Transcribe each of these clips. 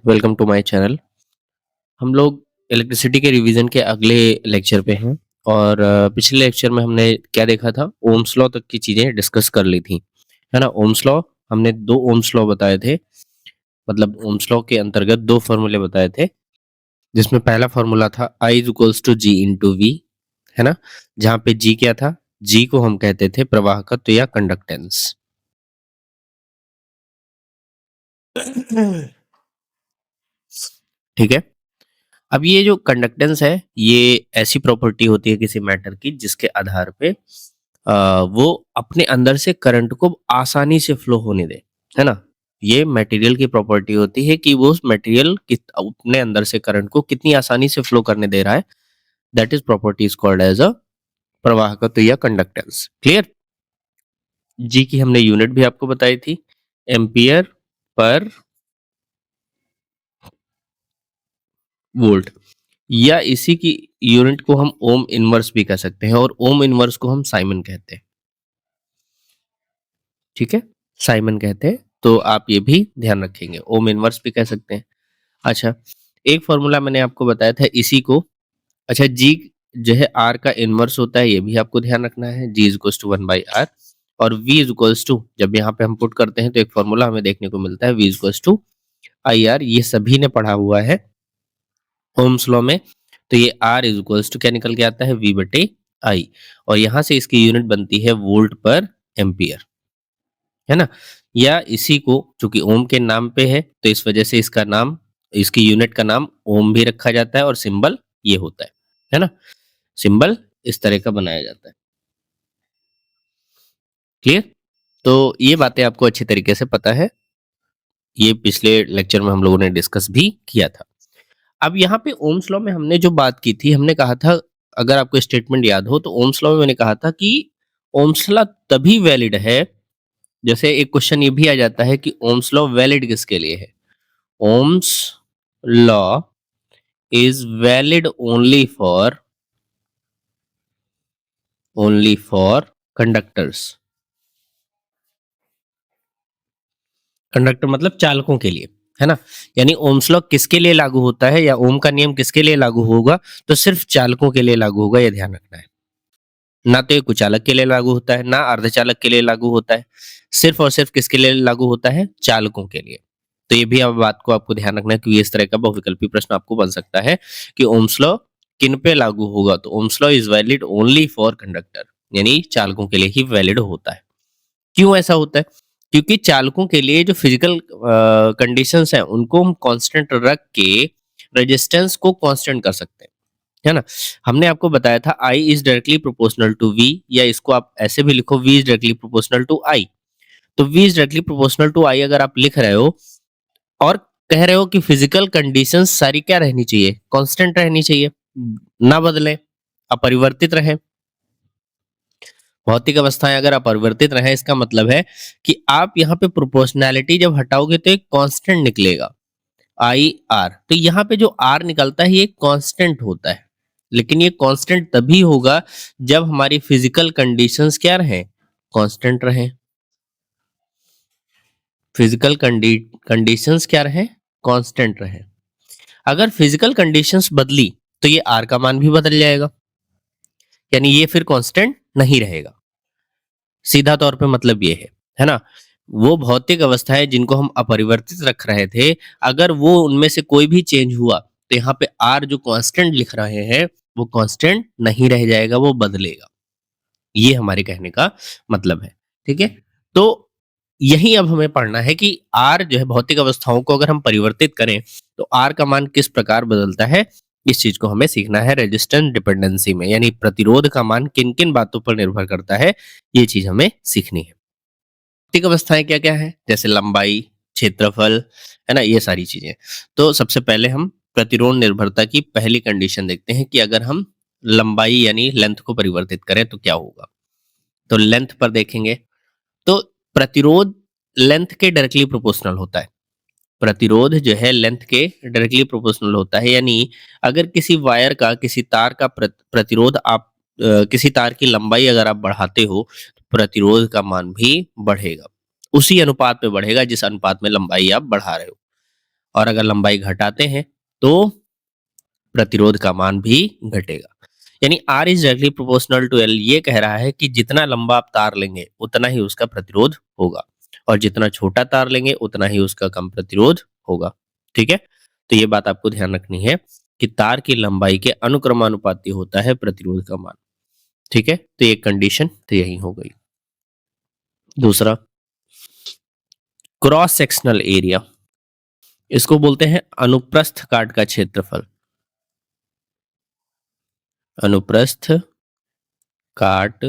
Welcome to my channel. हम लोग electricity के रिवीजन के अगले लेक्चर पे हैं और पिछले लेक्चर में हमने क्या देखा था, ओम्स लॉ तक की चीजें डिस्कस कर ली थी, है ना। ओम्स लॉ हमने दो ओम्स लॉ बताए थे, मतलब ओम्स लॉ के अंतर्गत दो फॉर्मूले बताए थे, जिसमें पहला फॉर्मूला था I is equals to G into V, है ना। जहाँ पे जी क्या था, जी को हम कहते थे प्रवाहकत्व या कंडक्टेंस। ठीक है। अब ये जो कंडक्टेंस है, ये ऐसी प्रॉपर्टी होती है किसी मैटर की जिसके आधार पे वो अपने अंदर से करंट को आसानी से फ्लो होने दे, है ना। ये मटेरियल की प्रॉपर्टी होती है कि वो उस मटेरियल अपने अंदर से करंट को कितनी आसानी से फ्लो करने दे रहा है। That is property is called as a प्रवाहकत्व या कंडक्टेंस। क्लियर। जी की हमने यूनिट भी आपको बताई थी, एम्पियर पर वोल्ट, या इसी की यूनिट को हम ओम इनवर्स भी कह सकते हैं, और ओम इनवर्स को हम साइमन कहते हैं। ठीक है, साइमन कहते हैं, तो आप ये भी ध्यान रखेंगे, ओम इनवर्स भी कह सकते हैं। अच्छा, एक फॉर्मूला मैंने आपको बताया था इसी को। अच्छा, जी जो है आर का इनवर्स होता है, ये भी आपको ध्यान रखना है, जी इज इक्वल्स टू 1/r, और v इज इक्वल्स टू, जब यहाँ पे हम पुट करते हैं तो एक फॉर्मूला हमें देखने को मिलता है, v is equals to IR। ये सभी ने पढ़ा हुआ है ओम्स लॉ में। तो ये R इज इक्वल्स टू क्या निकल के आता है, V बटे आई, और यहाँ से इसकी यूनिट बनती है वोल्ट पर एम्पियर, है ना। या इसी को, चूंकि ओम के नाम पे है तो इस वजह से इसका नाम, इसकी यूनिट का नाम ओम भी रखा जाता है, और सिंबल ये होता है ना। सिंबल इस तरह का बनाया जाता है। क्लियर। तो ये बातें आपको अच्छी तरीके से पता है, ये पिछले लेक्चर में हम लोगों ने डिस्कस भी किया था। अब यहाँ पे ओम्स लॉ में हमने जो बात की थी, हमने कहा था, अगर आपको स्टेटमेंट याद हो तो ओम्स लॉ में मैंने कहा था कि ओम्स लॉ तभी वैलिड है, जैसे एक क्वेश्चन ये भी आ जाता है कि ओम्स लॉ वैलिड किसके लिए है। Ohm's law is valid only for conductors. Conductor मतलब चालकों के लिए, है ना। यानी ओम्स लॉ किसके लिए लागू होता है, या ओम का नियम किसके लिए लागू होगा, तो सिर्फ चालकों के लिए लागू होगा, ये ध्यान रखना है। ना तो ये कुचालक के लिए लागू होता है, ना अर्धचालक के लिए लागू होता है, सिर्फ और सिर्फ किसके लिए लागू होता है, चालकों के लिए। तो ये भी अब बात को आपको ध्यान रखना है, क्योंकि इस तरह का बहुविकल्पी प्रश्न आपको बन सकता है कि ओम्स लॉ किन पे लागू होगा, तो Ohm's law is valid only for conductor, यानी चालकों के लिए ही वैलिड होता है। क्यों ऐसा होता है, क्योंकि चालकों के लिए जो फिजिकल कंडीशंस हैं उनको हम कांस्टेंट रख के रेजिस्टेंस को कांस्टेंट कर सकते हैं, है ना। हमने आपको बताया था I is directly proportional to V, या इसको आप ऐसे भी लिखो V is directly proportional to I। तो V is directly proportional to I अगर आप लिख रहे हो और कह रहे हो कि फिजिकल कंडीशंस सारी क्या रहनी चाहिए, कांस्टेंट रहनी चाहिए, ना बदले, अपरिवर्तित रहे। भौतिक अवस्थाएं अगर अपरिवर्तित रहे, इसका मतलब है कि आप यहाँ पे प्रोपोर्शनैलिटी जब हटाओगे तो एक कांस्टेंट निकलेगा, आई आर। तो यहाँ पे जो आर निकलता है ये कांस्टेंट होता है, लेकिन ये कांस्टेंट तभी होगा जब हमारी फिजिकल कंडीशंस क्या रहे, कांस्टेंट रहे। फिजिकल कंडीशंस क्या रहे, कांस्टेंट रहे। अगर फिजिकल कंडीशंस बदली तो ये आर का मान भी बदल जाएगा, यानी ये फिर कांस्टेंट नहीं रहेगा। सीधा तौर पे मतलब ये है ना। वो भौतिक अवस्थाएं जिनको हम अपरिवर्तित रख रहे थे, अगर वो उनमें से कोई भी चेंज हुआ तो यहाँ पे आर जो कांस्टेंट लिख रहे हैं वो कांस्टेंट नहीं रह जाएगा, वो बदलेगा। ये हमारे कहने का मतलब है। ठीक है। तो यही अब हमें पढ़ना है कि आर जो है भौतिक अवस्थाओं को अगर हम परिवर्तित करें तो आर का मान किस प्रकार बदलता है, इस चीज को हमें सीखना है रेजिस्टेंस डिपेंडेंसी में, यानी प्रतिरोध का मान किन किन बातों पर निर्भर करता है, ये चीज हमें सीखनी है। भौतिक अवस्थाएं क्या क्या है, जैसे लंबाई, क्षेत्रफल, है ना, ये सारी चीजें। तो सबसे पहले हम प्रतिरोध निर्भरता की पहली कंडीशन देखते हैं कि अगर हम लंबाई यानी लेंथ को परिवर्तित करें तो क्या होगा। तो लेंथ पर देखेंगे तो प्रतिरोध लेंथ के डायरेक्टली प्रोपोर्शनल होता है। प्रतिरोध जो है लेंथ के डायरेक्टली प्रोपोर्शनल होता है, यानी अगर किसी वायर का, किसी तार का प्रतिरोध आप किसी तार की लंबाई अगर आप बढ़ाते हो तो प्रतिरोध का मान भी बढ़ेगा, उसी अनुपात में बढ़ेगा जिस अनुपात में लंबाई आप बढ़ा रहे हो। और अगर लंबाई घटाते हैं तो प्रतिरोध का मान भी घटेगा। यानी R is directly proportional to L ये कह रहा है कि जितना लंबा आप तार लेंगे उतना ही उसका प्रतिरोध होगा, और जितना छोटा तार लेंगे उतना ही उसका कम प्रतिरोध होगा। ठीक है, तो ये बात आपको ध्यान रखनी है कि तार की लंबाई के अनुक्रमानुपाती होता है प्रतिरोध का मान। ठीक है, तो ये कंडीशन तो यही हो गई। दूसरा, क्रॉस सेक्शनल एरिया, इसको बोलते हैं अनुप्रस्थ काट का क्षेत्रफल। अनुप्रस्थ काट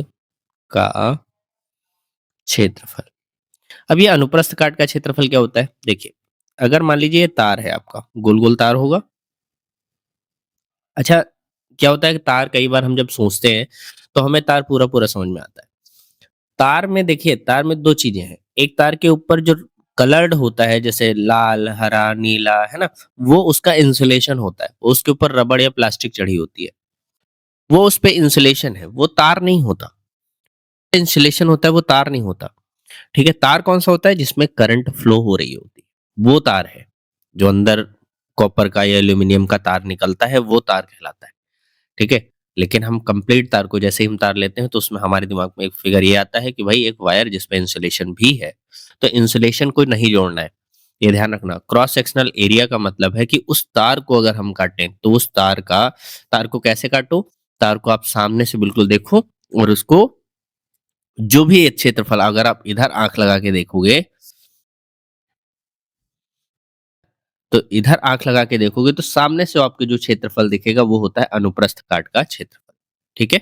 का क्षेत्रफल। अब ये अनुप्रस्थ काट का क्षेत्रफल क्या होता है? देखिए, अगर मान लीजिए ये तार है आपका, गोल गोल तार होगा। अच्छा, क्या होता है कि तार कई बार हम जब सोचते हैं तो हमें तार पूरा पूरा समझ में आता है। तार में देखिए, तार में दो चीजें हैं। एक, तार के ऊपर जो कलर्ड होता है जैसे लाल, हरा, नीला, है ना, वो उसका इंसुलेशन होता है, उसके ऊपर रबड़ या प्लास्टिक चढ़ी होती है, वो उस पे इंसुलेशन है, वो तार नहीं होता। इंसुलेशन होता है, वो तार नहीं होता। ठीक है, तार कौन सा होता है? जिसमें करंट फ्लो हो रही होती है, वो तार है। जो अंदर कॉपर का या एल्यूमिनियम का तार निकलता है वो तार कहलाता है। ठीक है, लेकिन हम कंप्लीट तार को जैसे ही हम तार लेते हैं तो उसमें हमारे दिमाग में एक फिगर ये आता है कि भाई एक वायर जिसमें इंसुलेशन भी है, तो इंसुलेशन को नहीं जोड़ना है। ये ध्यान रखना। क्रॉस सेक्शनल एरिया का मतलब है कि उस तार को अगर हम काटें तो उस तार को कैसे काटो? तार को आप सामने से बिल्कुल देखो, और उसको जो भी एक क्षेत्रफल, अगर आप इधर आंख लगा के देखोगे, तो इधर आंख लगा के देखोगे तो सामने से आपको जो क्षेत्रफल दिखेगा वो होता है अनुप्रस्थ काट का क्षेत्रफल। ठीक है,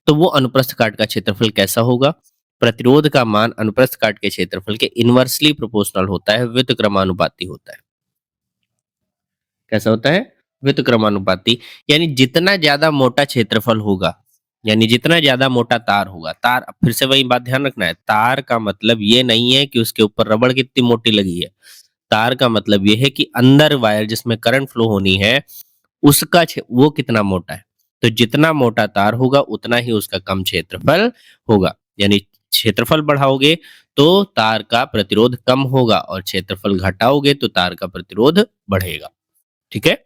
तो वो अनुप्रस्थ काट का क्षेत्रफल कैसा होगा? प्रतिरोध का मान अनुप्रस्थ काट के क्षेत्रफल के इनवर्सली प्रोपोर्शनल होता है, व्युत्क्रमानुपाती होता है। कैसा होता है? व्युत्क्रमानुपाती। यानी जितना ज्यादा मोटा क्षेत्रफल होगा, यानी जितना ज्यादा मोटा तार होगा, तार, फिर से वही बात ध्यान रखना है, तार का मतलब ये नहीं है कि उसके ऊपर रबड़ कितनी मोटी लगी है। तार का मतलब ये है कि अंदर वायर जिसमें करंट फ्लो होनी है, उसका वो कितना मोटा है। तो जितना मोटा तार होगा उतना ही उसका कम क्षेत्रफल होगा। यानी क्षेत्रफल बढ़ाओगे तो तार का प्रतिरोध कम होगा, और क्षेत्रफल घटाओगे तो तार का प्रतिरोध बढ़ेगा। ठीक है,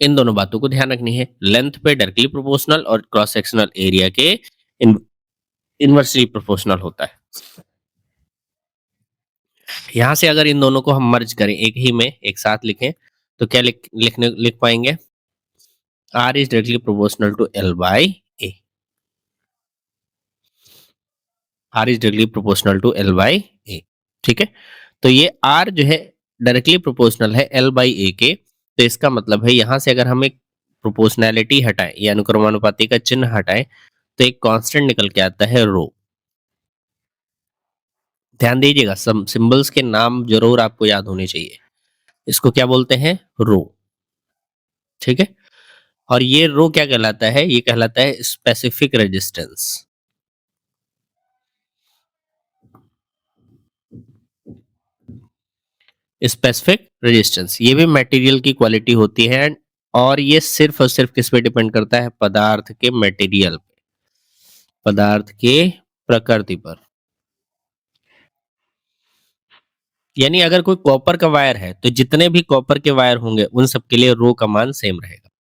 इन दोनों बातों को ध्यान रखनी है। लेंथ पे डायरेक्टली प्रोपोर्शनल और क्रॉस सेक्शनल एरिया के इनवर्सली प्रोपोर्शनल होता है। यहाँ से अगर इन दोनों को हम मर्ज करें, एक ही में एक साथ लिखें, तो क्या लिख पाएंगे? R is directly proportional to L by A. R is directly proportional to L by A. ठीक है, तो ये आर जो है डायरेक्टली प्रोपोर्शनल है एल बाई ए के। तो इसका मतलब है यहां से अगर हम एक प्रोपोर्शनैलिटी हटाएं या अनुक्रमानुपाती का चिन्ह हटाएं तो एक कांस्टेंट निकल के आता है रो। ध्यान दीजिएगा, सिंबल्स के नाम जरूर आपको याद होने चाहिए। इसको क्या बोलते हैं? रो। ठीक है, और ये रो क्या कहलाता है? ये कहलाता है स्पेसिफिक रेजिस्टेंस। स्पेसिफिक रेजिस्टेंस, ये भी मटेरियल की क्वालिटी होती है, और ये सिर्फ और सिर्फ किस पे डिपेंड करता है? पदार्थ के मटेरियल, पदार्थ के प्रकृति पर। यानी अगर कोई कॉपर का वायर है तो जितने भी कॉपर के वायर होंगे उन सब के लिए रो का मान सेम रहेगा।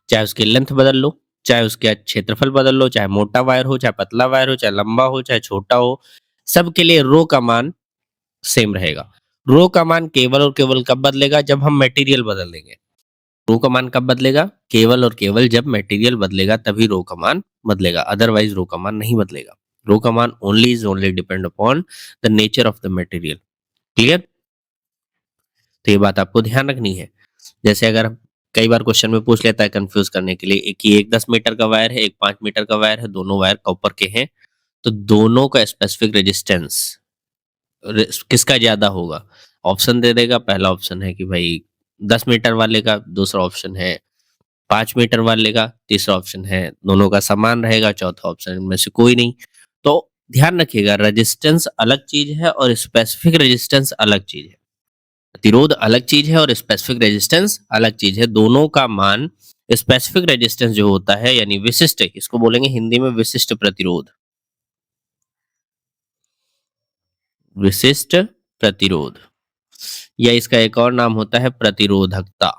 चाहे उसकी लेंथ बदल लो, चाहे उसका क्षेत्रफल बदल लो, चाहे मोटा वायर हो, चाहे पतला वायर हो, चाहे लंबा हो, चाहे छोटा हो, सबके लिए रो का मान सेम रहेगा। रो का मान केवल और केवल कब बदलेगा? जब हम मटेरियल बदल देंगे। रो का मान कब बदलेगा? केवल और केवल जब मटेरियल बदलेगा तभी रो का मान बदलेगा, अदरवाइज रो का मान नहीं बदलेगा। रो का मान only is only depend upon the nature of the material. Clear? तो ये बात आपको ध्यान रखनी है। जैसे अगर कई बार क्वेश्चन में पूछ लेता है कंफ्यूज करने के लिए, एक ही एक 10 मीटर का वायर है, एक 5 मीटर का वायर है, दोनों वायर कॉपर के हैं, तो दोनों का स्पेसिफिक रेजिस्टेंस किसका ज्यादा होगा? ऑप्शन दे देगा। पहला ऑप्शन है कि भाई 10 मीटर वाले का, दूसरा ऑप्शन है 5 मीटर वाले का, तीसरा ऑप्शन है दोनों का समान रहेगा, चौथा ऑप्शन इनमें से कोई नहीं। तो ध्यान रखिएगा, रेजिस्टेंस अलग चीज है और स्पेसिफिक रेजिस्टेंस अलग चीज है। प्रतिरोध अलग चीज है और स्पेसिफिक रेजिस्टेंस अलग चीज है। दोनों का मान, स्पेसिफिक रेजिस्टेंस जो होता है यानी विशिष्ट, इसको बोलेंगे हिंदी में विशिष्ट प्रतिरोध। विशिष्ट प्रतिरोध या इसका एक और नाम होता है प्रतिरोधकता,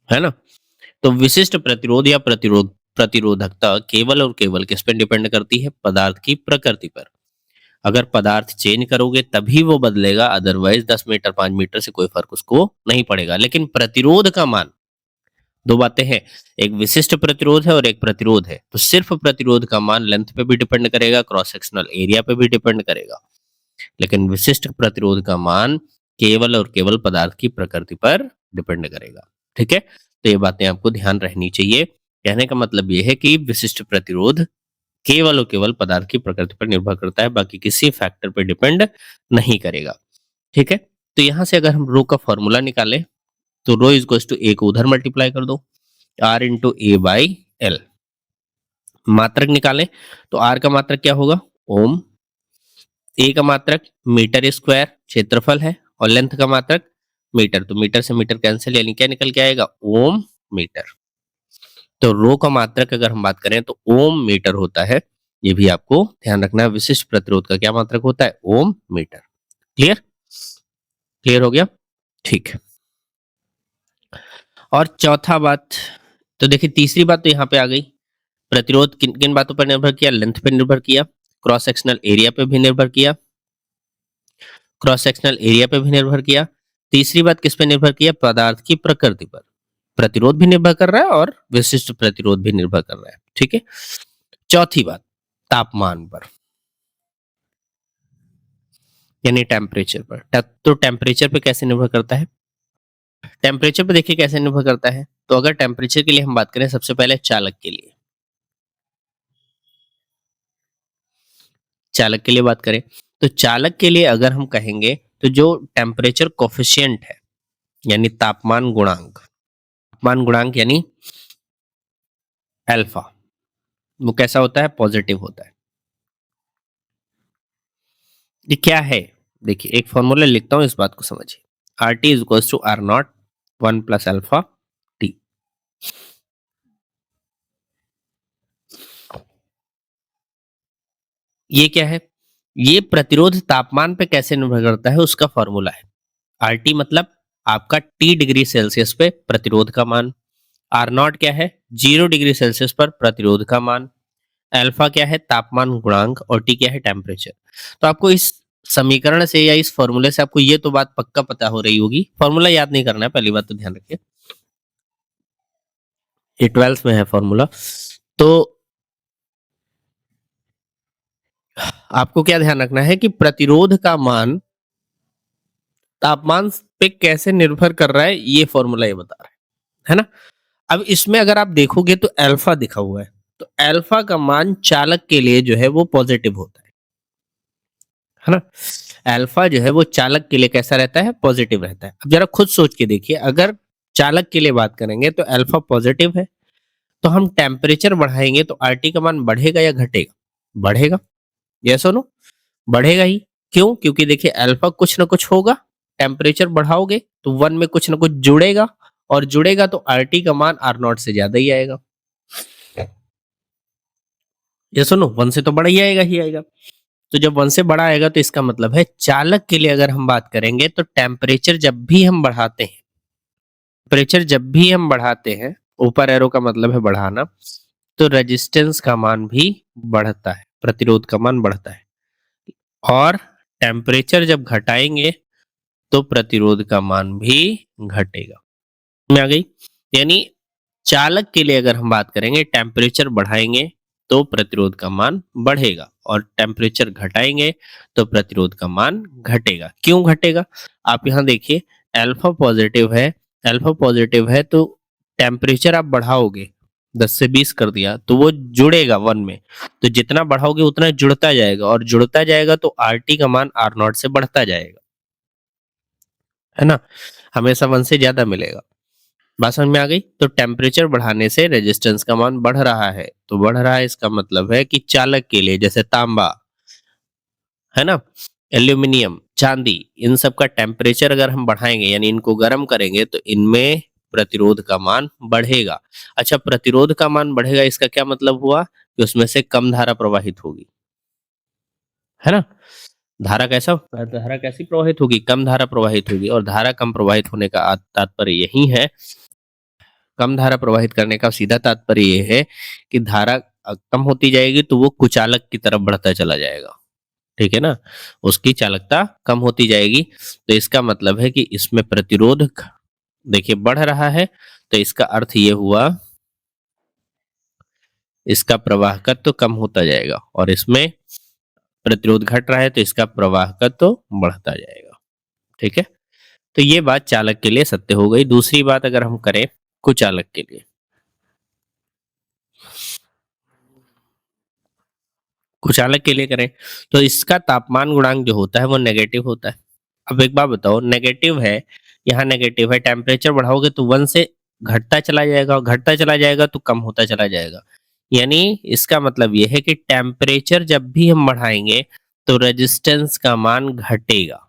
है ना? तो विशिष्ट प्रतिरोध या प्रतिरोधकता केवल और केवल किस पे डिपेंड करती है? पदार्थ की प्रकृति पर। अगर पदार्थ चेंज करोगे तभी वो बदलेगा, अदरवाइज 10 मीटर 5 मीटर से कोई फर्क उसको नहीं पड़ेगा। लेकिन प्रतिरोध का मान, दो बातें हैं, एक विशिष्ट प्रतिरोध है और एक प्रतिरोध है। तो सिर्फ प्रतिरोध का मान लेंथ पे भी डिपेंड करेगा, क्रॉस सेक्शनल एरिया पे भी डिपेंड करेगा, लेकिन विशिष्ट प्रतिरोध का मान केवल और केवल पदार्थ की प्रकृति पर डिपेंड करेगा। ठीक है, तो ये बातें आपको ध्यान रहनी चाहिए। कहने का मतलब ये है कि विशिष्ट प्रतिरोध केवल और केवल पदार्थ की प्रकृति पर निर्भर करता है, बाकी किसी फैक्टर पर डिपेंड नहीं करेगा। ठीक है, तो यहां से अगर हम रो का फॉर्मूला निकालें तो rho is equals to A को उधर मल्टीप्लाई कर दो, R into A by L. मात्रक निकालें तो आर का मात्रक क्या होगा? ओम। ए का मात्रक मीटर स्क्वायर क्षेत्रफल है, और लेंथ का मात्रक मीटर, तो मीटर से मीटर कैंसिल, यानी क्या निकल के आएगा? ओम मीटर। तो रो का मात्रक अगर हम बात करें तो ओम मीटर होता है, ये भी आपको ध्यान रखना है। विशिष्ट प्रतिरोध का क्या मात्रक होता है? ओम मीटर। क्लियर? क्लियर हो गया? ठीक है। और चौथा बात, तो देखिए तीसरी बात तो यहाँ पे आ गई, प्रतिरोध किन किन बातों पर निर्भर किया? लेंथ पे निर्भर किया, क्रॉस सेक्शनल एरिया पे भी निर्भर किया, क्रॉस सेक्शनल एरिया पे भी निर्भर किया। तीसरी बात किस पे निर्भर किया? पदार्थ की प्रकृति पर। प्रतिरोध भी निर्भर कर रहा है और विशिष्ट प्रतिरोध भी निर्भर कर रहा है। ठीक है, चौथी बात तापमान पर, यानी टेम्परेचर पर। तो टेम्परेचर पे कैसे निर्भर करता है? टेम्परेचर पे देखिए कैसे निर्भर करता है। तो अगर टेम्परेचर के लिए हम बात करें, सबसे पहले चालक के लिए, चालक के लिए बात करें तो चालक के लिए अगर हम कहेंगे तो जो टेम्परेचर कोफिशिएंट है, यानी तापमान गुणांक, तापमान गुणांक यानी अल्फा, वो कैसा होता है? पॉजिटिव होता है। ये क्या है? देखिए एक फॉर्मूला लिखता हूं, इस बात को समझिए। R T is equals to R not 1 plus alpha T. ये क्या है? ये प्रतिरोध तापमान पे कैसे निर्भर करता है उसका फॉर्मूला है। आर टी मतलब आपका टी डिग्री सेल्सियस पे प्रतिरोध का मान, आर नॉट क्या है? 0 डिग्री सेल्सियस पर प्रतिरोध का मान, अल्फा क्या है? तापमान गुणांक, और टी क्या है? टेम्परेचर। तो आपको इस समीकरण से या इस फॉर्मूले से आपको ये तो बात पक्का पता हो रही होगी, फॉर्मूला याद नहीं करना है, पहली बात तो ध्यान रखिए, ये 12th में है फॉर्मूला। तो आपको क्या ध्यान रखना है कि प्रतिरोध का मान तापमान पे कैसे निर्भर कर रहा है, ये फॉर्मूला ये बता रहा है ना? अब इसमें अगर आप देखोगे तो अल्फा दिखा हुआ है, तो अल्फा का मान चालक के लिए जो है वो पॉजिटिव होता है ना? अल्फा जो है वो चालक के लिए कैसा रहता है? पॉजिटिव रहता है। अब जरा खुद सोच के देखिए, अगर चालक के लिए बात करेंगे तो अल्फा पॉजिटिव है, तो हम टेम्परेचर बढ़ाएंगे तो आरटी का मान बढ़ेगा या घटेगा? बढ़ेगा। यस और नो? बढ़ेगा ही। क्यों? क्योंकि देखिए अल्फा कुछ ना कुछ होगा, टेम्परेचर बढ़ाओगे तो वन में कुछ ना कुछ जुड़ेगा, और जुड़ेगा तो आरटी का मान आर नॉट से ज्यादा ही आएगा। ये सुनो, वन से तो बड़ा ही आएगा। तो जब वन से बड़ा आएगा तो इसका मतलब है चालक के लिए अगर हम बात करेंगे तो टेम्परेचर जब भी हम बढ़ाते हैं, टेम्परेचर जब भी हम बढ़ाते हैं, ऊपर एरो का मतलब है बढ़ाना, तो रेजिस्टेंस का मान भी बढ़ता है, प्रतिरोध का मान बढ़ता है। और टेम्परेचर जब घटाएंगे तो प्रतिरोध का मान भी घटेगा। में आ गई? यानी चालक के लिए अगर हम बात करेंगे, टेम्परेचर बढ़ाएंगे तो प्रतिरोध का मान बढ़ेगा, और टेम्परेचर घटाएंगे तो प्रतिरोध का मान घटेगा। क्यों घटेगा? आप यहाँ देखिए, अल्फा पॉजिटिव है, अल्फा पॉजिटिव है तो टेम्परेचर आप बढ़ाओगे, 10 से 20 कर दिया तो वो जुड़ेगा वन में, तो जितना बढ़ाओगे उतना जुड़ता जाएगा, और जुड़ता जाएगा तो आरटी का मान आर नॉट से बढ़ता जाएगा, है ना? हमेशा वन से ज्यादा मिलेगा। बात समझ में आ गई? तो टेम्परेचर बढ़ाने से रेजिस्टेंस का मान बढ़ रहा है, तो बढ़ रहा है इसका मतलब है कि चालक के लिए, जैसे तांबा, है ना, एल्यूमिनियम, चांदी, इन सब का टेम्परेचर अगर हम बढ़ाएंगे यानी इनको गर्म करेंगे तो इनमें प्रतिरोध का मान बढ़ेगा। अच्छा, प्रतिरोध का मान बढ़ेगा, इसका क्या मतलब हुआ? कि उसमें से कम धारा प्रवाहित होगी, है ना? धारा कैसी प्रवाहित होगी? कम धारा प्रवाहित होगी और धारा कम प्रवाहित होने का तात्पर्य यही है, कम धारा प्रवाहित करने का सीधा तात्पर्य ये है कि धारा कम होती जाएगी तो वो कुचालक की तरफ बढ़ता चला जाएगा। ठीक है ना? उसकी चालकता कम होती जाएगी, तो इसका मतलब है कि इसमें प्रतिरोध देखिए बढ़ रहा है, तो इसका अर्थ ये हुआ इसका प्रवाहकत्व तो कम होता जाएगा और इसमें प्रतिरोध घट रहा है तो इसका प्रवाहकत्व तो बढ़ता जाएगा। ठीक है? तो ये बात चालक के लिए सत्य हो गई। दूसरी बात अगर हम करें कुचालक के लिए, कुचालक के लिए करें तो इसका तापमान गुणांक जो होता है वो नेगेटिव होता है। अब एक बात बताओ, नेगेटिव है, यहाँ नेगेटिव है, टेम्परेचर बढ़ाओगे तो 1 से घटता चला जाएगा और घटता चला जाएगा तो कम होता चला जाएगा। यानी इसका मतलब ये है कि टेम्परेचर जब भी हम बढ़ाएंगे तो रेजिस्टेंस का मान घटेगा।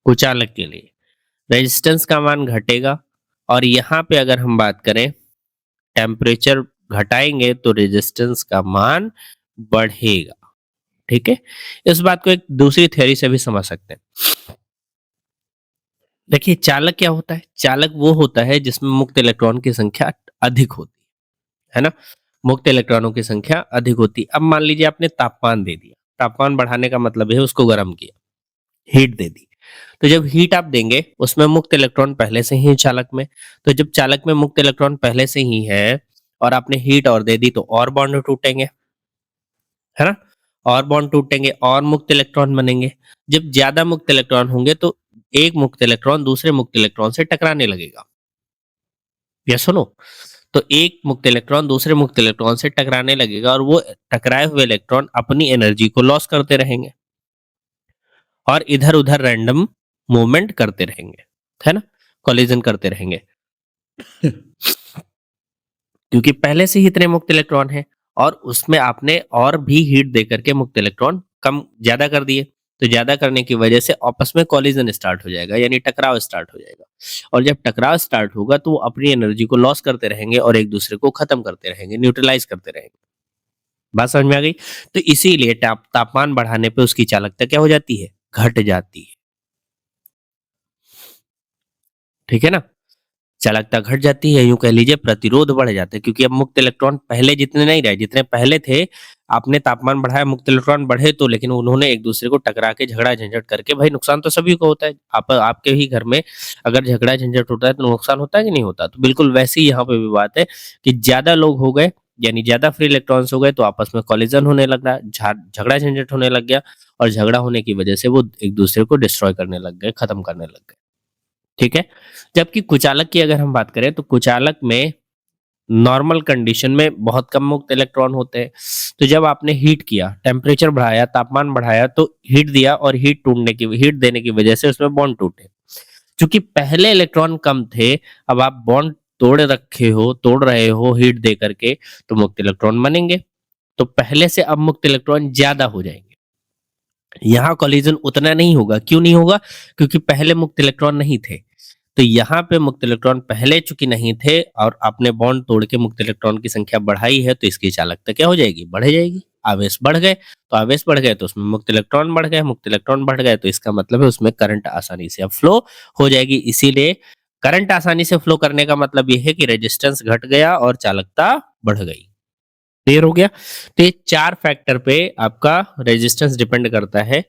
कुचालक के लिए रेजिस्टेंस का मान घटेगा और यहाँ पे अगर हम बात करें टेम्परेचर घटाएंगे तो रेजिस्टेंस का मान बढ़ेगा। ठीक है? इस बात को एक दूसरी थ्योरी से भी समझ सकते हैं। देखिए चालक क्या होता है? चालक वो होता है जिसमें मुक्त इलेक्ट्रॉन की संख्या अधिक होती है ना? मुक्त इलेक्ट्रॉनों की संख्या अधिक होती है। अब मान लीजिए आपने तापमान दे दिया, तापमान बढ़ाने का मतलब है उसको गर्म किया, हीट दे दी। तो जब हीट आप देंगे उसमें मुक्त इलेक्ट्रॉन पहले से ही है चालक में, तो जब चालक में मुक्त इलेक्ट्रॉन पहले से ही है और आपने हीट और दे दी तो और बॉन्ड टूटेंगे, है ना? और बॉन्ड टूटेंगे और मुक्त इलेक्ट्रॉन बनेंगे। जब ज्यादा मुक्त इलेक्ट्रॉन होंगे तो एक मुक्त इलेक्ट्रॉन दूसरे मुक्त इलेक्ट्रॉन से टकराने लगेगा। यस सुनो, तो एक मुक्त इलेक्ट्रॉन दूसरे मुक्त इलेक्ट्रॉन से टकराने लगेगा और वो टकराए हुए इलेक्ट्रॉन अपनी एनर्जी को लॉस करते रहेंगे और इधर उधर रैंडम मूवमेंट करते रहेंगे, है ना? कोलिजन करते रहेंगे क्योंकि पहले से ही इतने मुक्त इलेक्ट्रॉन हैं और उसमें आपने और भी हीट दे करके मुक्त इलेक्ट्रॉन कम ज्यादा कर दिए, तो ज्यादा करने की वजह से आपस में कोलिजन स्टार्ट हो जाएगा, यानी टकराव स्टार्ट हो जाएगा और जब टकराव स्टार्ट होगा तो वो अपनी एनर्जी को लॉस करते रहेंगे और एक दूसरे को खत्म करते रहेंगे, न्यूट्रलाइज करते रहेंगे। बात समझ में आ गई? तो इसीलिए तापमान बढ़ाने पे उसकी चालकता क्या हो जाती है? घट जाती है। ठीक है ना? चालकता घट जाती है, यूं कह लीजिए प्रतिरोध बढ़ जाता है क्योंकि अब मुक्त इलेक्ट्रॉन पहले जितने नहीं रहे, जितने पहले थे। आपने तापमान बढ़ाया, मुक्त इलेक्ट्रॉन बढ़े तो, लेकिन उन्होंने एक दूसरे को टकरा के झगड़ा झंझट करके, भाई नुकसान तो सभी को होता है। आपके ही घर में अगर झगड़ा झंझट होता है तो नुकसान होता है कि नहीं होता? तो बिल्कुल वैसे ही यहाँ पे भी बात है कि ज्यादा लोग हो गए यानी ज्यादा फ्री इलेक्ट्रॉन्स हो गए तो आपस में कॉलिजन होने लगा, झगड़ा झंझट होने लग गया और झगड़ा होने की वजह से वो एक दूसरे को डिस्ट्रॉय करने लग गए, खत्म करने लग गए। ठीक है? जबकि कुचालक की अगर हम बात करें तो कुचालक में नॉर्मल कंडीशन में बहुत कम मुक्त इलेक्ट्रॉन होते हैं। तो जब आपने हीट किया, टेम्परेचर बढ़ाया, तापमान बढ़ाया तो हीट दिया और हीट देने की वजह से उसमें बॉन्ड टूटे। क्योंकि पहले इलेक्ट्रॉन कम थे, अब आप बॉन्ड तोड़ रहे हो हीट दे करके, तो मुक्त इलेक्ट्रॉन बनेंगे। तो पहले से अब मुक्त इलेक्ट्रॉन ज्यादा हो जाएंगे। यहाँ कोलिजन उतना नहीं होगा। क्यों नहीं होगा? क्योंकि पहले मुक्त इलेक्ट्रॉन नहीं थे। तो यहाँ पे मुक्त इलेक्ट्रॉन पहले चूंकि नहीं थे और आपने बॉन्ड तोड़ के मुक्त इलेक्ट्रॉन की संख्या बढ़ाई है, तो इसकी चालकता क्या हो जाएगी? बढ़ जाएगी। आवेश बढ़ गए तो आवेश बढ़ गए तो उसमें मुक्त इलेक्ट्रॉन बढ़ गए, मुक्त इलेक्ट्रॉन बढ़ गए तो इसका मतलब है उसमें करंट आसानी से अब फ्लो हो जाएगी। इसीलिए करंट आसानी से फ्लो करने का मतलब यह है कि रेजिस्टेंस घट गया और चालकता बढ़ गई। क्लियर हो गया? तो ये 4 फैक्टर पे आपका रेजिस्टेंस डिपेंड करता है।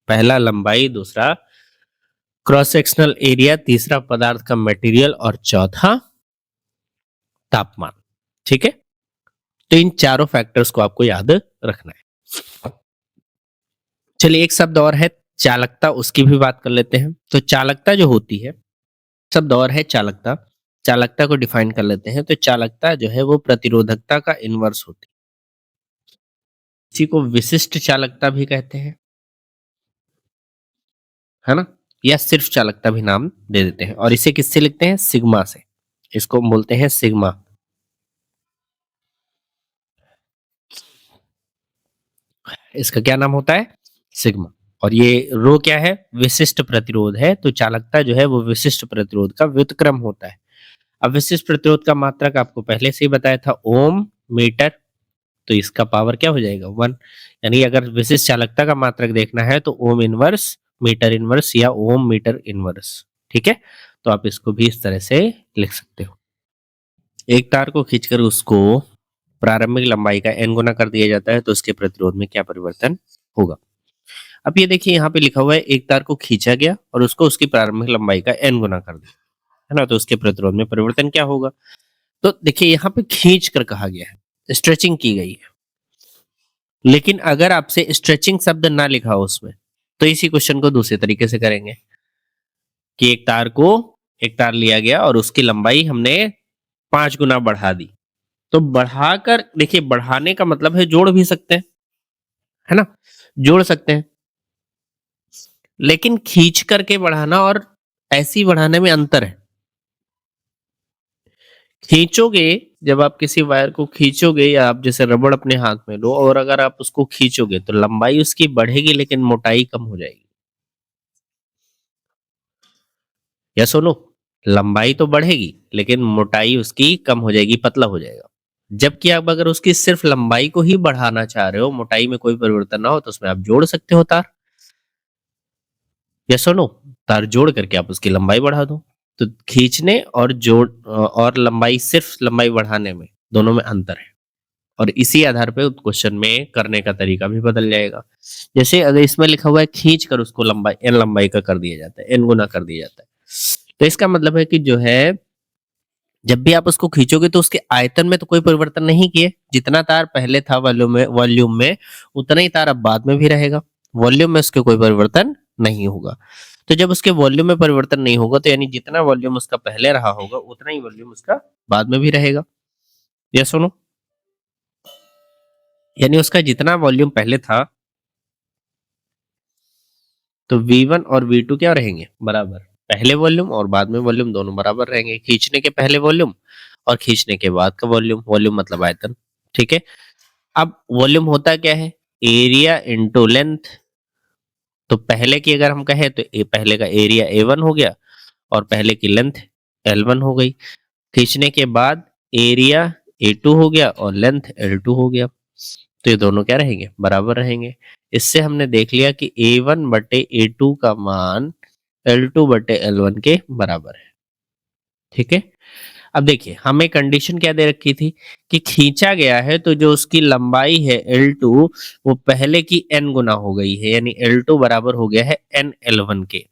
पहला लंबाई, दूसरा क्रॉस सेक्शनल एरिया, तीसरा पदार्थ का मटेरियल और चौथा तापमान। ठीक है? तो इन चारों फैक्टर्स को आपको याद रखना है। चलिए एक शब्द और है चालकता, उसकी भी बात कर लेते हैं। तो चालकता जो होती है, शब्द और है चालकता। चालकता को डिफाइन कर लेते हैं। तो चालकता जो है वो प्रतिरोधकता का इनवर्स होती है। इसी को विशिष्ट चालकता भी कहते हैं, है ना? या सिर्फ चालकता भी नाम दे देते हैं। और इसे किससे लिखते हैं? सिग्मा से। इसको बोलते हैं सिग्मा। इसका क्या नाम होता है? सिग्मा। और ये रो क्या है? विशिष्ट प्रतिरोध है। तो चालकता जो है वो विशिष्ट प्रतिरोध का व्युत्क्रम होता है। अब विशिष्ट प्रतिरोध का मात्रक आपको पहले से ही बताया था, ओम, मीटर, तो इसका पावर क्या हो जाएगा 1। यानी अगर विशिष्ट चालकता का मात्रक देखना है तो ओम इनवर्स मीटर इनवर्स या ओम मीटर इनवर्स। ठीक है, तो आप इसको भी इस तरह से लिख सकते हो। एक तार को खींचकर उसको प्रारंभिक लंबाई का n गुना कर दिया जाता है तो उसके प्रतिरोध में क्या परिवर्तन होगा। अब ये देखिए यहाँ पे लिखा हुआ है एक तार को खींचा गया और उसको उसकी प्रारंभिक लंबाई का n गुना कर दिया, है ना, तो उसके प्रतिरोध में परिवर्तन क्या होगा। तो देखिए यहाँ पे खींच कर कहा गया है, स्ट्रेचिंग की गई है, लेकिन अगर आपसे स्ट्रेचिंग शब्द ना लिखा हो उसमें तो इसी क्वेश्चन को दूसरे तरीके से करेंगे कि एक तार लिया गया और उसकी लंबाई हमने 5 गुना बढ़ा दी। तो बढ़ाकर देखिए, बढ़ाने का मतलब है जोड़ भी सकते हैं, है ना, जोड़ सकते हैं, लेकिन खींच करके बढ़ाना और ऐसी बढ़ाने में अंतर है। खींचोगे, जब आप किसी वायर को खींचोगे या आप जैसे रबड़ अपने हाथ में लो और अगर आप उसको खींचोगे तो लंबाई उसकी बढ़ेगी लेकिन मोटाई कम हो जाएगी। या सुनो, लंबाई तो बढ़ेगी लेकिन मोटाई उसकी कम हो जाएगी, पतला हो जाएगा। जबकि आप अगर उसकी सिर्फ लंबाई को ही बढ़ाना चाह रहे हो, मोटाई में कोई परिवर्तन ना हो, तो उसमें आप जोड़ सकते हो तार। या सुनो, तार जोड़ करके आप उसकी लंबाई बढ़ा दो। तो खींचने और जोड़ और लंबाई, सिर्फ लंबाई बढ़ाने में दोनों में अंतर है और इसी आधार पे क्वेश्चन में करने का तरीका भी बदल जाएगा। जैसे अगर इसमें लिखा हुआ है खींच कर उसको लंबाई एन लंबाई का कर दिया जाता है, एन गुना कर दिया जाता है, तो इसका मतलब है कि जो है जब भी आप उसको खींचोगे तो उसके आयतन में तो कोई परिवर्तन नहीं किए, जितना तार पहले था वॉल्यूम में उतना ही तार अब बाद में भी रहेगा, वॉल्यूम में उसके कोई परिवर्तन नहीं होगा। तो जब उसके वॉल्यूम में परिवर्तन नहीं होगा तो यानी जितना वॉल्यूम उसका पहले रहा होगा उतना ही वॉल्यूम उसका बाद में भी रहेगा। या सुनो, यानी उसका जितना वॉल्यूम पहले था तो V1 और V2 क्या रहेंगे बराबर, पहले वॉल्यूम और बाद में वॉल्यूम दोनों बराबर रहेंगे, खींचने के पहले वॉल्यूम और खींचने के बाद का वॉल्यूम, वॉल्यूम मतलब आयतन। ठीक है, अब वॉल्यूम होता क्या है, एरिया इनटू लेंथ। तो पहले की अगर हम कहें तो पहले का एरिया A1 हो गया और पहले की लेंथ L1 हो गई। खींचने के बाद एरिया A2 हो गया और लेंथ L2 हो गया, तो ये दोनों क्या रहेंगे बराबर रहेंगे। इससे हमने देख लिया कि A1 बटे A2 का मान L2 बटे L1 के बराबर है। ठीक है, अब देखिए हमें कंडीशन क्या दे रखी थी कि खींचा गया है तो जो उसकी लंबाई है L2 वो पहले की n गुना हो गई है, यानी L2 बराबर हो गया है n L1 के।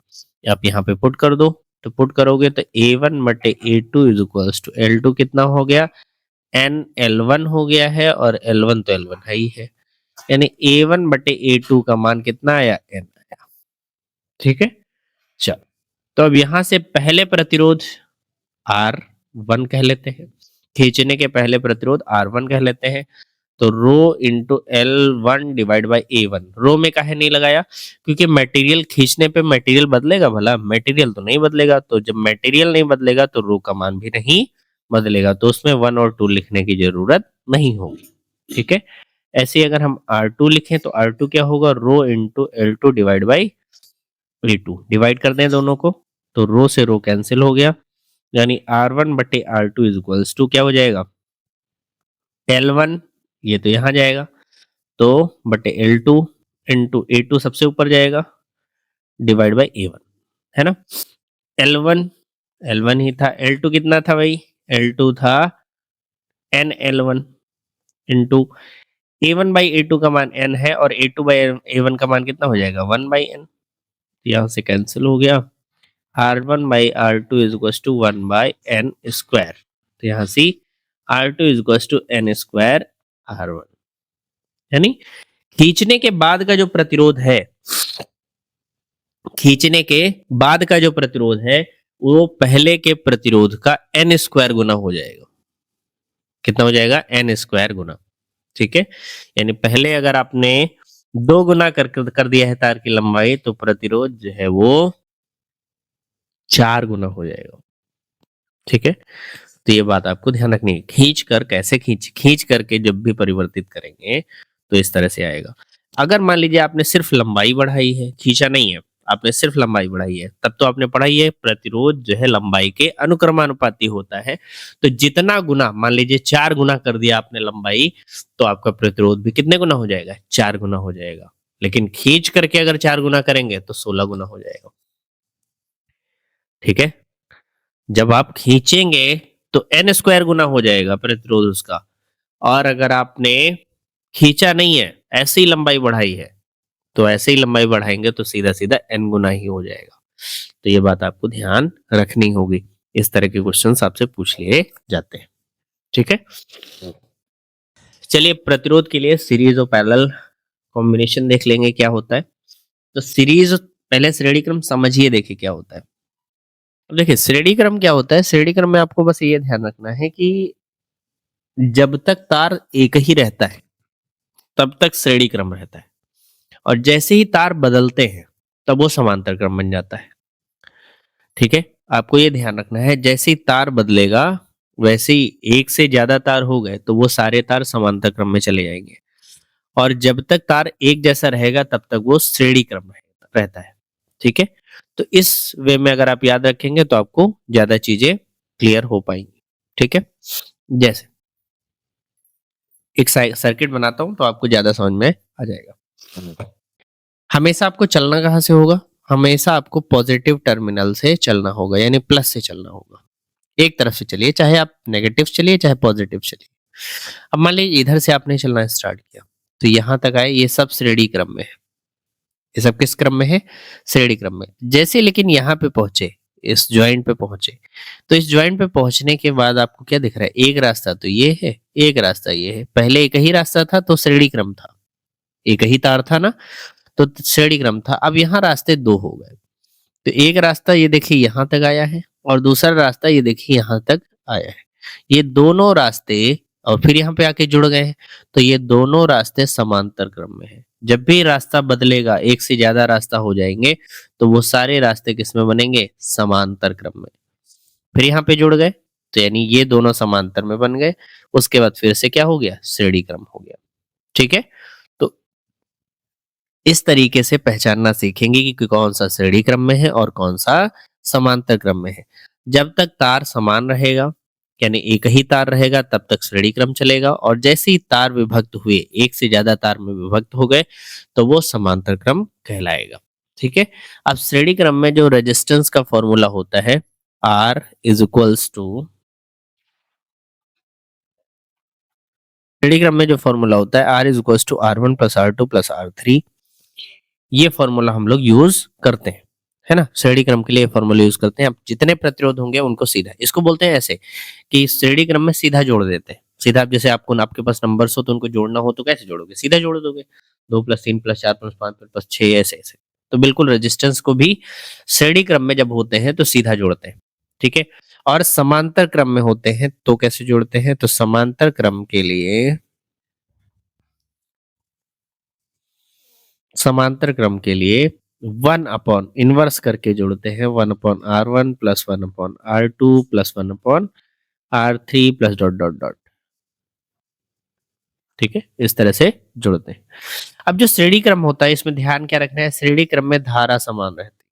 आप यहाँ पे पुट कर दो, तो पुट करोगे तो A1 बटे A2 is equals to L2 कितना हो गया, n L1 हो गया है और L1 तो L1 है ही है, यानी A1 बटे A2 का मान कितना आया, n आया। ठीक है, चल तो अब यहां से पहले प्रतिरोध R1 कह लेते हैं, खींचने के पहले प्रतिरोध R1 कह लेते हैं। तो rho into L1 divide by A1, rho में काहे नहीं लगाया, क्योंकि मटेरियल खींचने पे मटेरियल बदलेगा भला, मटेरियल तो नहीं बदलेगा, तो जब मटेरियल नहीं बदलेगा तो रो का मान भी नहीं बदलेगा, तो उसमें 1 और 2 लिखने की जरूरत नहीं होगी। ठीक है, ऐसे ही अगर हम R2 लिखें तो R2 क्या होगा, rho into L2 divide by A2, divide कर दें दोनों को तो रो से रो कैंसिल हो गया, यानी R1 बटे R2 इज इक्वल्स टू क्या हो जाएगा, L1 ये तो यहाँ जाएगा तो बटे L2 इंटू A2 सबसे ऊपर जाएगा डिवाइड बाई A1, है ना। L1 L1 ही था, L2 कितना था भाई, L2 था n L1 into A1 by A2 का मान n है और A2 बाई A1 का मान कितना हो जाएगा 1 बाई n, यहाँ से कैंसिल हो गया। R1 by R2 is equal to 1 by n square, तो यहाँ से R2 is equal to n square R1, यानी खींचने के बाद का जो प्रतिरोध है, खींचने के बाद का जो प्रतिरोध है वो पहले के प्रतिरोध का n स्क्वायर गुना हो जाएगा। कितना हो जाएगा, n स्क्वायर गुना। ठीक है, यानी पहले अगर आपने 2 गुना कर दिया है तार की लंबाई तो प्रतिरोध जो है वो 4 गुना हो जाएगा। ठीक है, तो ये बात आपको ध्यान रखनी है। खींच कर कैसे खींच करके जब भी परिवर्तित करेंगे तो इस तरह से आएगा। अगर मान लीजिए आपने सिर्फ लंबाई बढ़ाई है, खींचा नहीं है, आपने सिर्फ लंबाई बढ़ाई है। तब तो आपने पढ़ा ही है प्रतिरोध जो है लंबाई के अनुक्रमानुपाती होता है। तो जितना गुना, मान लीजिए 4 गुना कर दिया आपने लंबाई, तो आपका प्रतिरोध भी कितने गुना हो जाएगा? 4 गुना हो जाएगा। लेकिन खींच करके अगर 4 गुना करेंगे तो 16 गुना हो जाएगा। ठीक है? जब आप खींचेंगे तो n स्क्वायर गुना हो जाएगा प्रतिरोध उसका, और अगर आपने खींचा नहीं है, ऐसे ही लंबाई बढ़ाई है, तो ऐसे ही लंबाई बढ़ाएंगे तो सीधा सीधा n गुना ही हो जाएगा। तो ये बात आपको ध्यान रखनी होगी। इस तरह के क्वेश्चंस आपसे पूछ लिए जाते हैं। ठीक है, चलिए प्रतिरोध के लिए सीरीज और पैरेलल कॉम्बिनेशन देख लेंगे क्या होता है। तो सीरीज, पहले श्रेणी क्रम समझिए, देखिए क्या होता है। अब देखिए श्रेणी क्रम क्या होता है। श्रेणी क्रम में आपको बस ये ध्यान रखना है कि जब तक तार एक ही रहता है तब तक श्रेणी क्रम रहता है, और जैसे ही तार बदलते हैं तब वो समांतर क्रम बन जाता है। ठीक है, आपको ये ध्यान रखना है, जैसे ही तार बदलेगा वैसे ही एक से ज्यादा तार हो गए तो वो सारे तार समांतर क्रम में चले जाएंगे, और जब तक तार एक जैसा रहेगा तब तक वो श्रेणी क्रम में रहता है। ठीक है, तो इस वे में अगर आप याद रखेंगे तो आपको ज्यादा चीजें क्लियर हो पाएंगी। ठीक है, जैसे एक सर्किट बनाता हूं तो आपको ज्यादा समझ में आ जाएगा। हमेशा आपको चलना कहाँ से होगा? हमेशा आपको पॉजिटिव टर्मिनल से चलना होगा, यानी प्लस से चलना होगा। एक तरफ से चलिए, चाहे आप नेगेटिव चलिए चाहे पॉजिटिव चलिए। अब मान लीजिए इधर से आपने चलना स्टार्ट किया तो यहां तक आए, ये सब श्रेणी क्रम में है। ये सब किस क्रम में है? श्रेणी क्रम में। जैसे लेकिन यहाँ पे पहुंचे, इस ज्वाइंट पे पहुंचे, तो इस ज्वाइंट पे पहुंचने के बाद आपको क्या दिख रहा है? एक रास्ता तो ये है, एक रास्ता ये है। पहले एक ही रास्ता था तो श्रेणी क्रम था, एक ही तार था ना, तो श्रेणी क्रम था। अब यहाँ रास्ते दो हो गए, तो एक रास्ता ये देखिए यहाँ तक आया है, और दूसरा रास्ता ये देखिए यहाँ तक आया है। ये दोनों रास्ते और फिर यहाँ पे आके जुड़ गए हैं, तो ये दोनों रास्ते समांतर क्रम में हैं। जब भी रास्ता बदलेगा, एक से ज्यादा रास्ता हो जाएंगे, तो वो सारे रास्ते किसमें बनेंगे? समांतर क्रम में। फिर यहाँ पे जुड़ गए तो यानी ये दोनों समांतर में बन गए। उसके बाद फिर से क्या हो गया? श्रेणी क्रम हो गया। ठीक है, तो इस तरीके से पहचानना सीखेंगे कि कौन सा श्रेणी क्रम में है और कौन सा समांतर क्रम में है। जब तक तार समान रहेगा, यानी एक ही तार रहेगा, तब तक श्रेणी क्रम चलेगा, और जैसे ही तार विभक्त हुए, एक से ज्यादा तार में विभक्त हो गए, तो वो समांतर क्रम कहलाएगा। ठीक है, अब श्रेणी क्रम में जो रेजिस्टेंस का फॉर्मूला होता है, R इज इक्वल्स टू, श्रेणी क्रम में जो फॉर्मूला होता है R is equals to R1 plus R2 plus R3, ये फॉर्मूला हम लोग यूज करते हैं, है ना। श्रेणी क्रम के लिए फॉर्मूला यूज करते हैं। अब जितने प्रतिरोध होंगे उनको सीधा, इसको बोलते हैं ऐसे कि श्रेणी क्रम में सीधा जोड़ देते हैं। सीधा, आप जैसे आपको, आपके पास नंबर्स हो तो उनको जोड़ना हो तो कैसे जोड़ोगे? सीधा जोड़ दोगे, 2 प्लस 3 प्लस 4 प्लस 5 प्लस 6, ऐसे ऐसे। तो बिल्कुल रेजिस्टेंस को भी श्रेणी क्रम में जब होते हैं तो सीधा जोड़ते हैं। ठीक है, और समांतर क्रम में होते हैं तो कैसे जोड़ते हैं? तो समांतर क्रम के लिए, समांतर क्रम के लिए 1 अपॉन इनवर्स करके जोड़ते हैं, 1 upon R1 plus 1 upon R2 plus 1 upon R3 plus dot dot dot. ठीक है, इस तरह से जोड़ते हैं। अब जो श्रेणी क्रम होता है, इसमें ध्यान क्या रखना है? श्रेणी क्रम में धारा समान रहती है।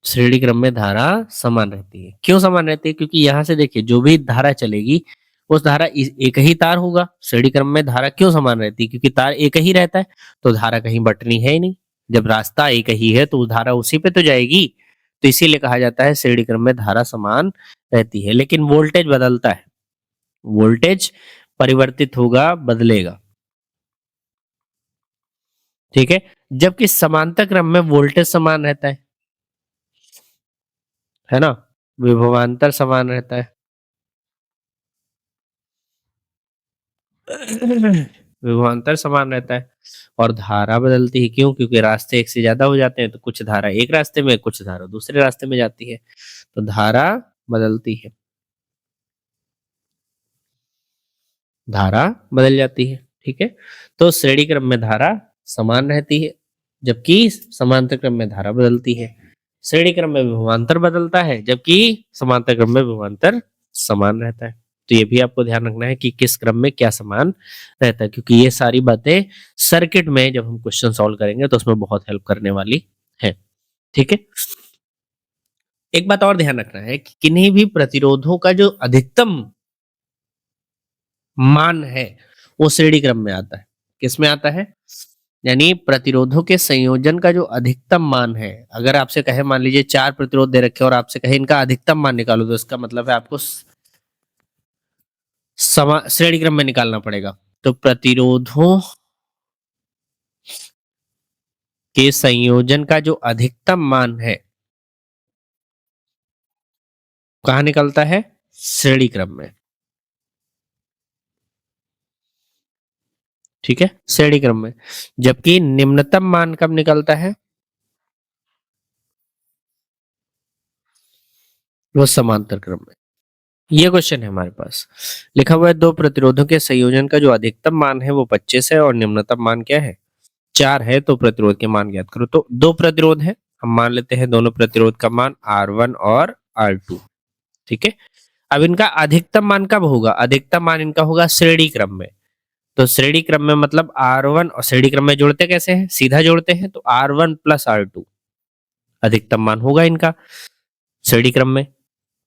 श्रेणी क्रम में धारा समान रहती है। क्यों समान रहती है? क्योंकि यहां से देखिए जो भी धारा चलेगी, उस धारा एक ही तार होगा। श्रेणी क्रम में धारा क्यों समान रहती है? क्योंकि तार एक ही रहता है, तो धारा कहीं बटनी है ही नहीं। जब रास्ता एक ही है तो धारा उसी पे तो जाएगी। तो इसीलिए कहा जाता है श्रेणी क्रम में धारा समान रहती है। लेकिन वोल्टेज बदलता है, वोल्टेज परिवर्तित होगा, बदलेगा। ठीक है, जबकि समांतर क्रम में वोल्टेज समान रहता है ना, विभवांतर समान रहता है। विभवांतर समान रहता है, और धारा बदलती है। क्यों? क्योंकि रास्ते एक से ज्यादा हो जाते हैं, तो कुछ धारा एक रास्ते में, कुछ धारा दूसरे रास्ते में जाती है, तो धारा बदलती है, धारा बदल जाती है। ठीक है, तो श्रेणी क्रम में धारा समान रहती है, जबकि समांतर क्रम में धारा बदलती है। श्रेणी क्रम में विभवांतर बदलता है, जबकि समांतर क्रम में विभवांतर समान रहता है। तो ये भी आपको ध्यान रखना है कि किस क्रम में क्या समान रहता है, क्योंकि ये सारी बातें सर्किट में जब हम क्वेश्चन सॉल्व करेंगे तो उसमें बहुत हेल्प करने वाली है। ठीक है, एक बात और ध्यान रखना है कि किन्हीं भी प्रतिरोधों का जो अधिकतम मान है वो श्रेणी क्रम में आता है। किसमें आता है? यानी प्रतिरोधों के संयोजन का जो अधिकतम मान है, अगर आपसे कहे मान लीजिए 4 प्रतिरोध दे रखे और आपसे कहे इनका अधिकतम मान निकालो, तो इसका मतलब है आपको श्रेणी क्रम में निकालना पड़ेगा। तो प्रतिरोधों के संयोजन का जो अधिकतम मान है कहाँ निकलता है? श्रेणी क्रम में। ठीक है, श्रेणी क्रम में। जबकि निम्नतम मान कब निकलता है? वो समांतर क्रम में। ये क्वेश्चन है हमारे पास, लिखा हुआ है दो प्रतिरोधों के संयोजन का जो अधिकतम मान है वो 25 है और निम्नतम मान क्या है? 4 है। तो प्रतिरोध के मान ज्ञात करो। तो दो प्रतिरोध है, हम मान लेते हैं दोनों प्रतिरोध का मान R1 और R2। ठीक है, अब इनका अधिकतम मान कब होगा? अधिकतम मान इनका होगा श्रेणी क्रम में। तो श्रेणी क्रम में मतलब R1, और श्रेणी क्रम में जोड़ते कैसे हैं? सीधा जोड़ते हैं। तो R1 प्लस R2 अधिकतम मान होगा इनका श्रेणी क्रम में।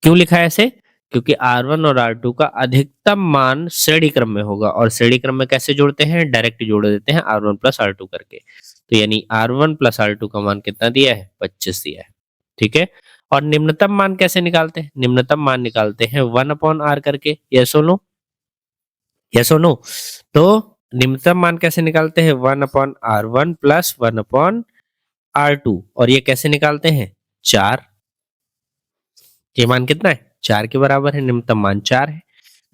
क्यों लिखा है ऐसे? क्योंकि R1 और R2 का अधिकतम मान श्रेणी क्रम में होगा, और श्रेणी क्रम में कैसे जोड़ते हैं? डायरेक्ट जोड़ देते हैं R1 प्लस R2 करके। तो यानी R1 प्लस R2 का मान कितना दिया है? 25 दिया है। ठीक है, और निम्नतम मान कैसे निकालते हैं? निम्नतम मान निकालते हैं 1 अपॉन R करके। यस और नो? यस और नो? तो निम्नतम मान कैसे निकालते हैं? 1 upon R1 plus 1 upon R2। और ये कैसे निकालते हैं? 4। ये मान कितना है? 4 के बराबर है, निम्नतम मान 4 है।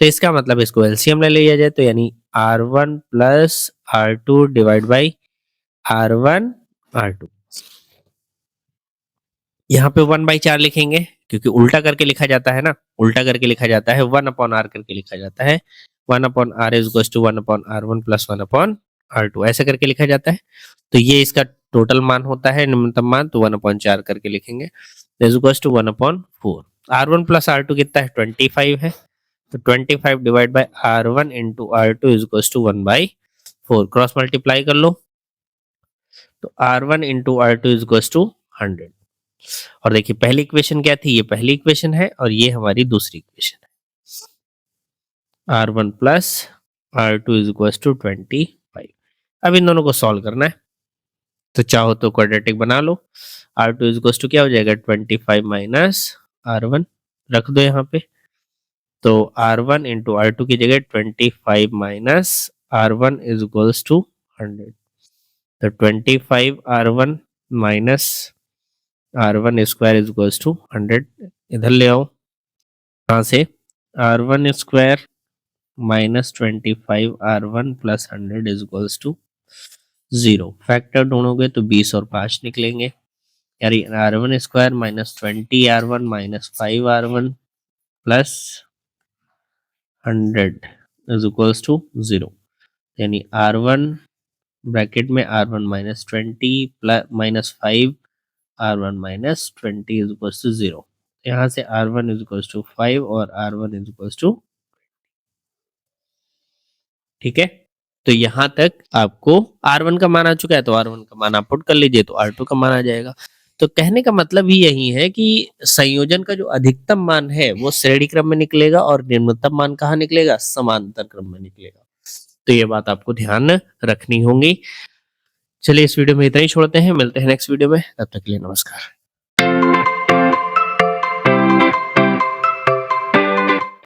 तो इसका मतलब इसको एलसीएम ले लिया जाए, तो यानी R1 plus R2 divide by R1 R2। यहाँ पे 1/4 लिखेंगे, क्योंकि उल्टा करके लिखा जाता है ना, उल्टा करके लिखा जाता है, 1 अपॉन R करके लिखा जाता है। 1 upon R is equals to 1 upon R1 plus 1 upon R2 ऐसे करके लिखा जाता है। तो ये इसका टोटल मान होता है, निम्नतम मान, तो 1/4 करके लिखेंगे, is equals to 1/4। R1 plus R2 कितना है? 25 है। तो 25 divide by R1 into R2 is equals to 1/4। Cross multiply कर लो, तो R1 into R2 is equals to 100। और देखिए पहली इक्वेशन क्या थी? ये पहली इक्वेशन है और ये हमारी दूसरी इक्वेशन है। R1 plus R2 is equals to 25। अब इन दोनों को सॉल्व करना है, तो चाहो तो क्वाड्रेटिक बना लो। R2 इज इक्वल्स टू क्या हो जाएगा? 25 माइनस R1 रख दो यहाँ पे। तो R1 इंटू R2 की जगह 25 minus R1 is equals to 100। तो 25 R1 minus R1 square is equals to 100। इधर ले आओ, कहाँ से? R1 square minus 25 R1 plus 100 is equals to 0। Factor ढूंढोगे तो 20 और 5 निकलेंगे। यानी R1 square minus 20 R1 minus 5 R1 plus 100 is equals to 0। यानी R1 ब्रैकेट में R1 minus 20 plus minus 5 R1 minus 20 is equals to 0। यहाँ से R1 इज इक्वल्स टू 5 और R1 इज इक्वल्स टू, ठीक है। तो यहाँ तक आपको R1 का मान आ चुका है, तो R1 का मान आप पुट कर लीजिए, तो R2 का मान आ जाएगा। तो कहने का मतलब ही यही है कि संयोजन का जो अधिकतम मान है वो श्रेणी क्रम में निकलेगा और निम्नतम मान कहाँ निकलेगा? समांतर क्रम में निकलेगा। तो ये बात आपको ध्यान रखनी होगी। चलिए इस वीडियो में इतना ही छोड़ते हैं, मिलते हैं नेक्स्ट वीडियो में, तब तक के लिए नमस्कार।